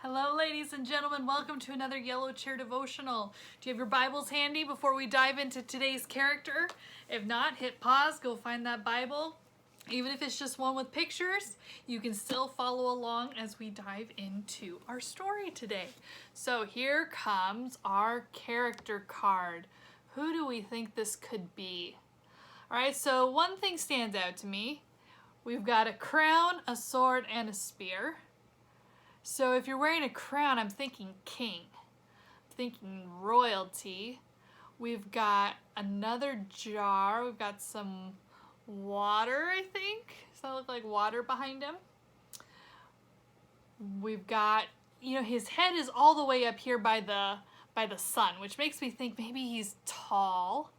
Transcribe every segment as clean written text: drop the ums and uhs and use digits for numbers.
Hello, ladies and gentlemen. Welcome to another Yellow Chair devotional. Do you have your Bibles handy before we dive into today's character? If not, hit pause, go find that Bible. Even if it's just one with pictures, you can still follow along as we dive into our story today. So here comes our character card. Who do we think this could be? All right, so one thing stands out to me. We've got a crown, a sword, and a spear. So if you're wearing a crown, I'm thinking king. I'm thinking royalty. We've got another jar. We've got some water, I think. Does that look like water behind him? We've got, his head is all the way up here by the sun, which makes me think maybe he's tall.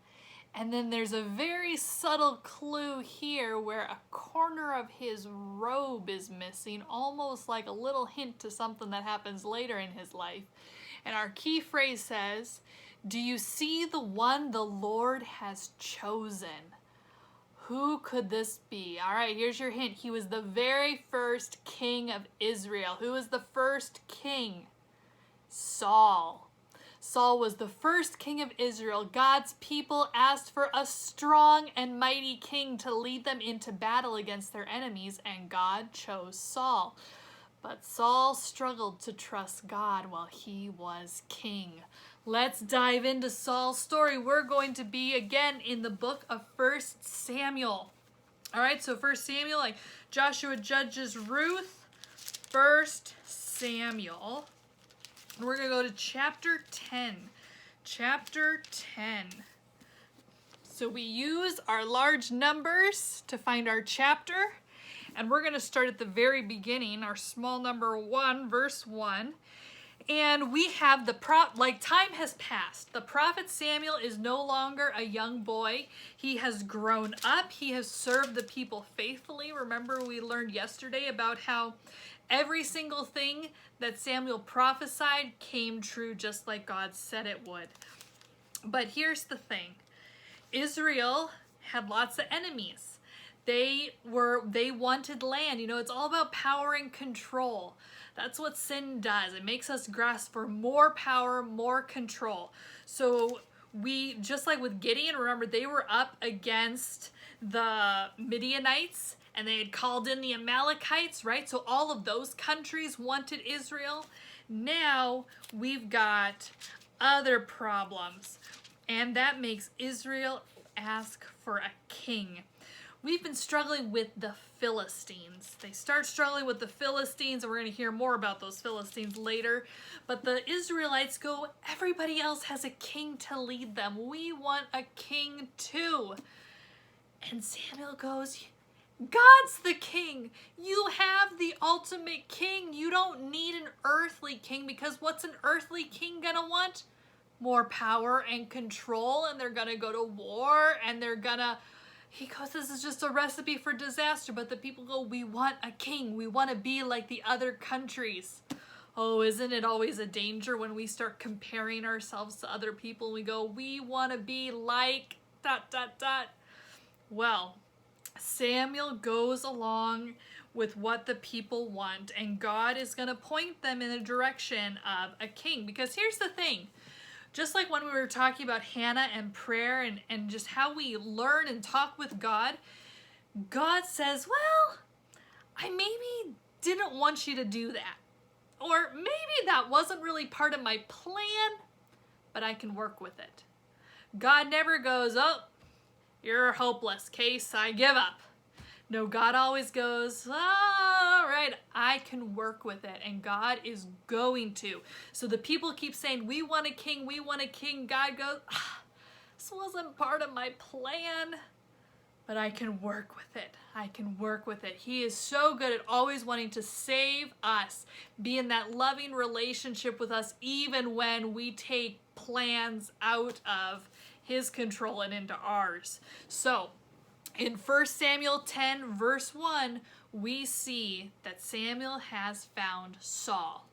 And then there's a very subtle clue here where a corner of his robe is missing, almost like a little hint to something that happens later in his life. And our key phrase says, "Do you see the one the Lord has chosen?" Who could this be? All right, here's your hint. He was the very first king of Israel. Who was the first king? Saul. Saul was the first king of Israel. God's people asked for a strong and mighty king to lead them into battle against their enemies, and God chose Saul. But Saul struggled to trust God while he was king. Let's dive into Saul's story. We're going to be again in the book of 1 Samuel. All right, so 1 Samuel, like Joshua, Judges, Ruth, 1 Samuel. And we're going to go to chapter 10. Chapter 10. So we use our large numbers to find our chapter. And we're going to start at the very beginning, our small number 1, verse 1. And we have time has passed. The prophet Samuel is no longer a young boy. He has grown up. He has served the people faithfully. Remember, we learned yesterday about how every single thing that Samuel prophesied came true just like God said it would. But here's the thing. Israel had lots of enemies. They wanted land. It's all about power and control. That's what sin does. It makes us grasp for more power, more control. So just like with Gideon, remember they were up against the Midianites and they had called in the Amalekites, right? So all of those countries wanted Israel. Now we've got other problems, and that makes Israel ask for a king. We've been struggling with the Philistines. They start struggling with the Philistines, and we're going to hear more about those Philistines later. But the Israelites go, everybody else has a king to lead them. We want a king too. And Samuel goes, God's the king. You have the ultimate king. You don't need an earthly king, because what's an earthly king gonna want? More power and control, and they're gonna go to war, and he goes, this is just a recipe for disaster. But the people go, we want a king. We want to be like the other countries. Oh, isn't it always a danger when we start comparing ourselves to other people and we go, we want to be like ... Well, Samuel goes along with what the people want, and God is going to point them in the direction of a king. Because here's the thing. Just like when we were talking about Hannah and prayer and just how we learn and talk with God, God says, well, I maybe didn't want you to do that. Or maybe that wasn't really part of my plan, but I can work with it. God never goes, oh, you're a hopeless case, I give up. No, God always goes, all right, I can work with it, and God is going to. So the people keep saying, we want a king, we want a king. God goes, this wasn't part of my plan, but I can work with it. I can work with it. He is so good at always wanting to save us, be in that loving relationship with us, even when we take plans out of his control and into ours. So, in 1 Samuel 10, verse 1, we see that Samuel has found Saul.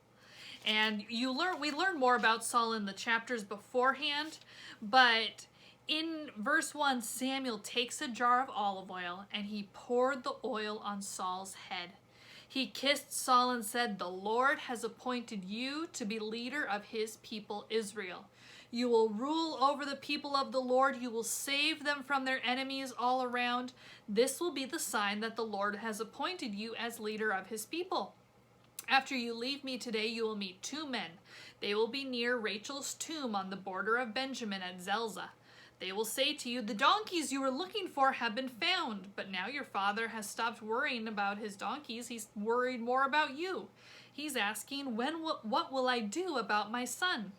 And we learn more about Saul in the chapters beforehand, but in verse 1, Samuel takes a jar of olive oil and he poured the oil on Saul's head. He kissed Saul and said, "The Lord has appointed you to be leader of his people Israel. You will rule over the people of the Lord. You will save them from their enemies all around. This will be the sign that the Lord has appointed you as leader of his people. After you leave me today, you will meet 2 men. They will be near Rachel's tomb on the border of Benjamin at Zelzah. They will say to you, 'The donkeys you were looking for have been found.' But now your father has stopped worrying about his donkeys. He's worried more about you. He's asking, 'What will I do about my son?'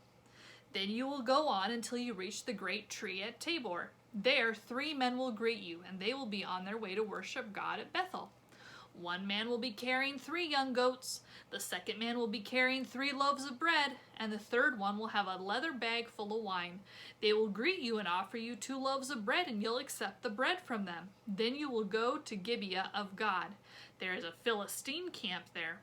Then you will go on until you reach the great tree at Tabor. There 3 men will greet you, and they will be on their way to worship God at Bethel. 1 man will be carrying 3 young goats, the second man will be carrying 3 loaves of bread, and the third one will have a leather bag full of wine. They will greet you and offer you 2 loaves of bread, and you'll accept the bread from them. Then you will go to Gibeah of God. There is a Philistine camp there.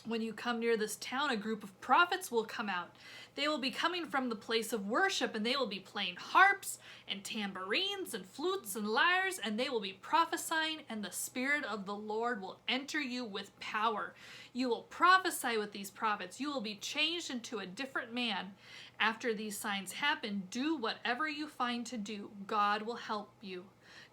When you come near this town, a group of prophets will come out. They will be coming from the place of worship, and they will be playing harps and tambourines and flutes and lyres, and they will be prophesying, and the Spirit of the Lord will enter you with power. You will prophesy with these prophets. You will be changed into a different man. After these signs happen, do whatever you find to do. God will help you.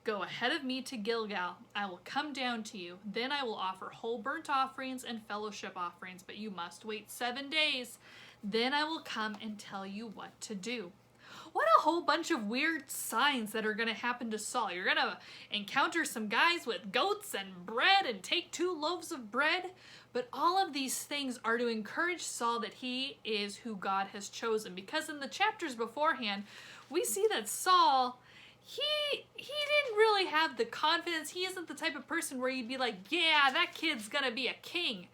Go ahead of me to Gilgal. I will come down to you. Then I will offer whole burnt offerings and fellowship offerings, but you must wait 7 days. Then I will come and tell you what to do." What a whole bunch of weird signs that are going to happen to Saul. You're going to encounter some guys with goats and bread and take 2 loaves of bread. But all of these things are to encourage Saul that he is who God has chosen. Because in the chapters beforehand, we see that Saul, he didn't really have the confidence. He isn't the type of person where you'd be like, yeah, that kid's going to be a king.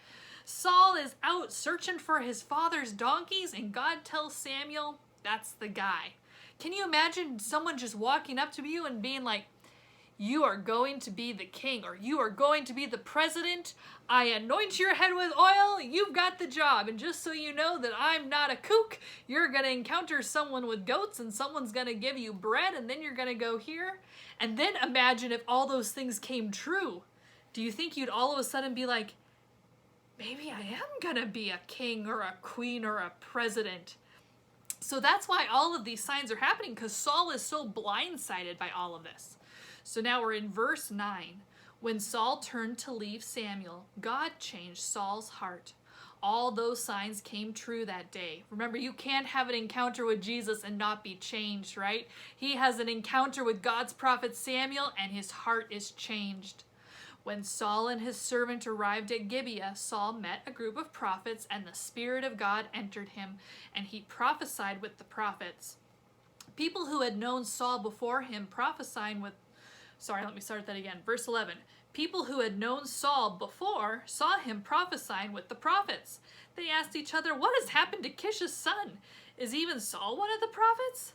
Saul is out searching for his father's donkeys, and God tells Samuel, that's the guy. Can you imagine someone just walking up to you and being like, "You are going to be the king," or "You are going to be the president. I anoint your head with oil. You've got the job. And just so you know that I'm not a kook, you're going to encounter someone with goats, and someone's going to give you bread, and then you're going to go here." And then imagine if all those things came true. Do you think you'd all of a sudden be like, maybe I am going to be a king or a queen or a president? So that's why all of these signs are happening, because Saul is so blindsided by all of this. So now we're in verse 9. When Saul turned to leave Samuel, God changed Saul's heart. All those signs came true that day. Remember, you can't have an encounter with Jesus and not be changed, right? He has an encounter with God's prophet Samuel, and his heart is changed. When Saul and his servant arrived at Gibeah, Saul met a group of prophets, and the Spirit of God entered him, and he prophesied with the prophets. People who had known Saul before him prophesying with... Verse 11. People who had known Saul before saw him prophesying with the prophets. They asked each other, "What has happened to Kish's son? Is even Saul one of the prophets?"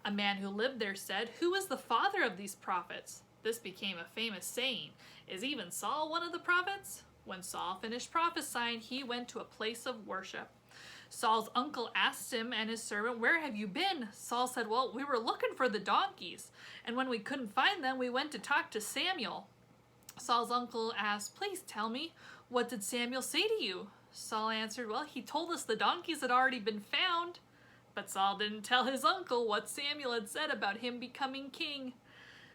A man who lived there said, "Who is the father of these prophets?" This became a famous saying. Is even Saul one of the prophets? When Saul finished prophesying, he went to a place of worship. Saul's uncle asked him and his servant, "Where have you been?" Saul said, "Well, we were looking for the donkeys, and when we couldn't find them, we went to talk to Samuel." Saul's uncle asked, "Please tell me, what did Samuel say to you?" Saul answered, "Well, he told us the donkeys had already been found." But Saul didn't tell his uncle what Samuel had said about him becoming king.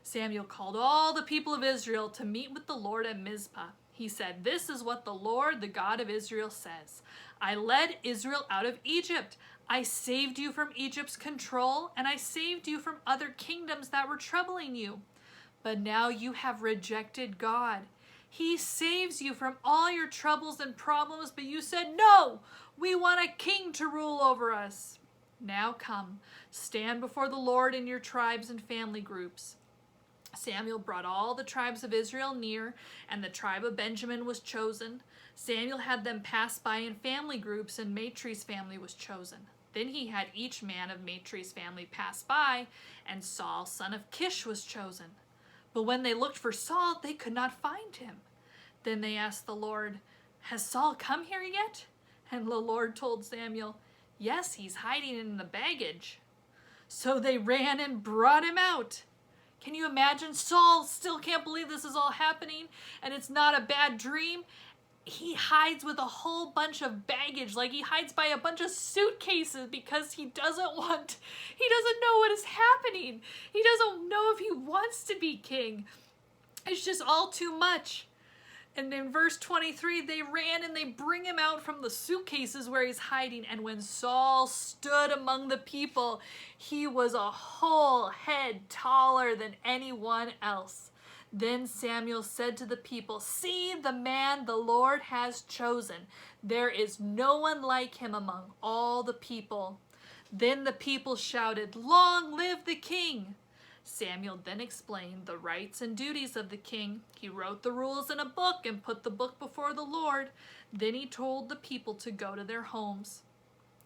Samuel called all the people of Israel to meet with the Lord at Mizpah. He said, "This is what the Lord, the God of Israel, says. I led Israel out of Egypt. I saved you from Egypt's control, and I saved you from other kingdoms that were troubling you. But now you have rejected God. He saves you from all your troubles and problems, but you said, 'No, we want a king to rule over us.' Now come, stand before the Lord in your tribes and family groups." Samuel brought all the tribes of Israel near, and the tribe of Benjamin was chosen. Samuel had them pass by in family groups, and Matri's family was chosen. Then he had each man of Matri's family pass by, and Saul, son of Kish, was chosen. But when they looked for Saul, they could not find him. Then they asked the Lord, "Has Saul come here yet?" And the Lord told Samuel, "Yes, he's hiding in the baggage." So they ran and brought him out. Can you imagine? Saul still can't believe this is all happening, and it's not a bad dream. he hides with a whole bunch of baggage. Like he hides by a bunch of suitcases because he doesn't know what is happening. He doesn't know if he wants to be king. It's just all too much. And in verse 23, they ran and they bring him out from the suitcases where he's hiding. And when Saul stood among the people, he was a whole head taller than anyone else. Then Samuel said to the people, "See the man the Lord has chosen. There is no one like him among all the people." Then the people shouted, "Long live the king!" Samuel then explained the rights and duties of the king. He wrote the rules in a book and put the book before the Lord. Then he told the people to go to their homes.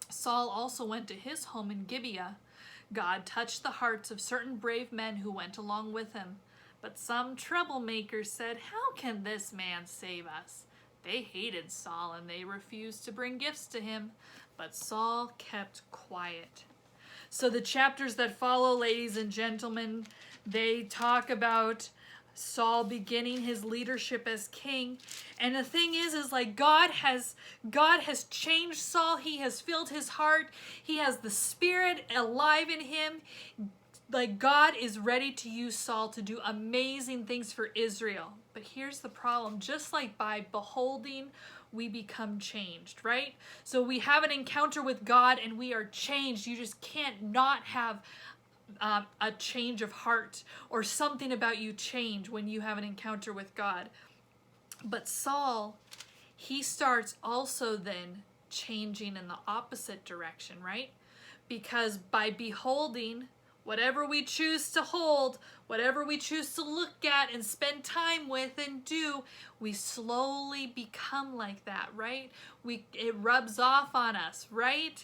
Saul also went to his home in Gibeah. God touched the hearts of certain brave men who went along with him. But some troublemakers said, "How can this man save us?" They hated Saul and they refused to bring gifts to him. But Saul kept quiet. So the chapters that follow, ladies and gentlemen, they talk about Saul beginning his leadership as king. And the thing is like God has changed Saul. He has filled his heart. He has the Spirit alive in him. Like God is ready to use Saul to do amazing things for Israel. But here's the problem. Just like by beholding, we become changed, right? So we have an encounter with God and we are changed. You just can't not have a change of heart or something about you change when you have an encounter with God. But Saul, he starts also then changing in the opposite direction, right? Because by beholding, whatever we choose to hold, whatever we choose to look at and spend time with and do, we slowly become like that, right? It rubs off on us, right?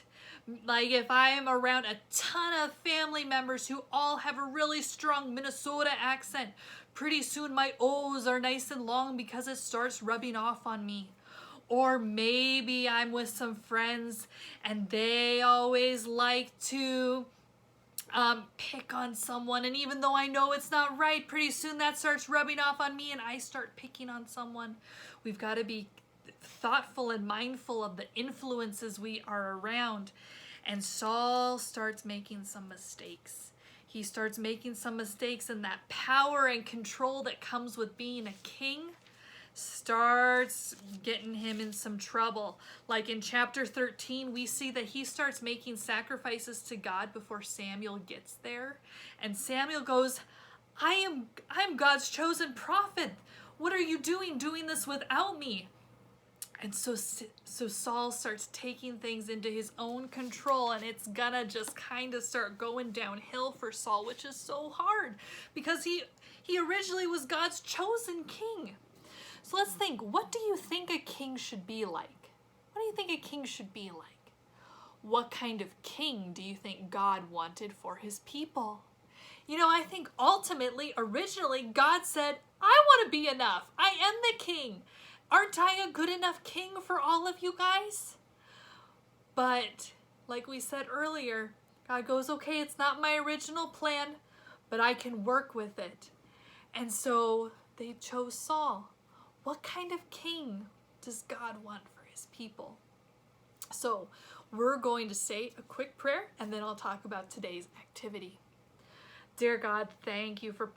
Like if I am around a ton of family members who all have a really strong Minnesota accent, pretty soon my O's are nice and long because it starts rubbing off on me. Or maybe I'm with some friends and they always like to pick on someone, and even though I know it's not right, pretty soon that starts rubbing off on me and I start picking on someone. We've got to be thoughtful and mindful of the influences we are around. And Saul starts making some mistakes. He starts making some mistakes, and that power and control that comes with being a king starts getting him in some trouble. Like in chapter 13, we see that he starts making sacrifices to God before Samuel gets there. And Samuel goes, I am God's chosen prophet. What are you doing this without me? And so Saul starts taking things into his own control, and it's gonna just kind of start going downhill for Saul, which is so hard because he originally was God's chosen king. So let's think, what do you think a king should be like? What do you think a king should be like? What kind of king do you think God wanted for his people? You know, I think ultimately, originally, God said, I want to be enough. I am the king. Aren't I a good enough king for all of you guys? But like we said earlier, God goes, okay, it's not my original plan, but I can work with it. And so they chose Saul. What kind of king does God want for his people? So we're going to say a quick prayer and then I'll talk about today's activity. Dear God, thank you for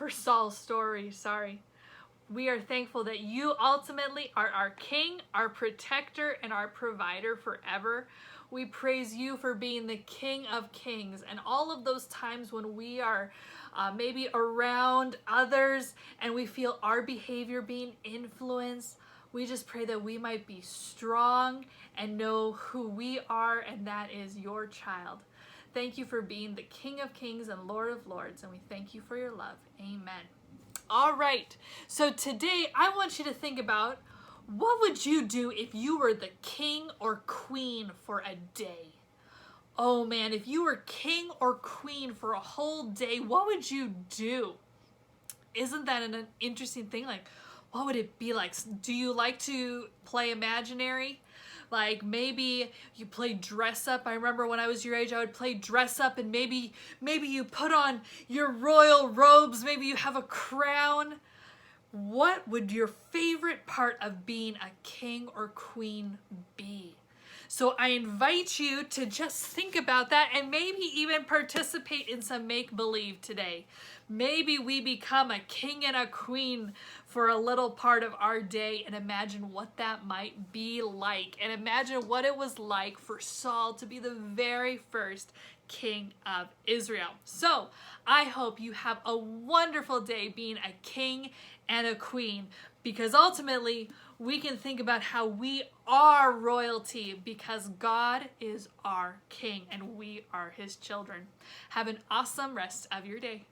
Saul's story. We are thankful that you ultimately are our king, our protector, and our provider forever. We praise you for being the King of Kings, and all of those times when we are maybe around others and we feel our behavior being influenced, we just pray that we might be strong and know who we are, and that is your child. Thank you for being the King of Kings and Lord of Lords, and we thank you for your love. Amen. All right, so today I want you to think about, what would you do if you were the king or queen for a day? Oh man, if you were king or queen for a whole day, what would you do? Isn't that an interesting thing? Like, what would it be like? Do you like to play imaginary? Like maybe you play dress up. I remember when I was your age, I would play dress up, and maybe you put on your royal robes. Maybe you have a crown. what would your favorite part of being a king or queen be? So I invite you to just think about that and maybe even participate in some make-believe today. Maybe we become a king and a queen for a little part of our day and imagine what that might be like. And imagine what it was like for Saul to be the very first king of Israel. So I hope you have a wonderful day being a king and a queen, because ultimately we can think about how we are royalty because God is our king and we are his children. Have an awesome rest of your day.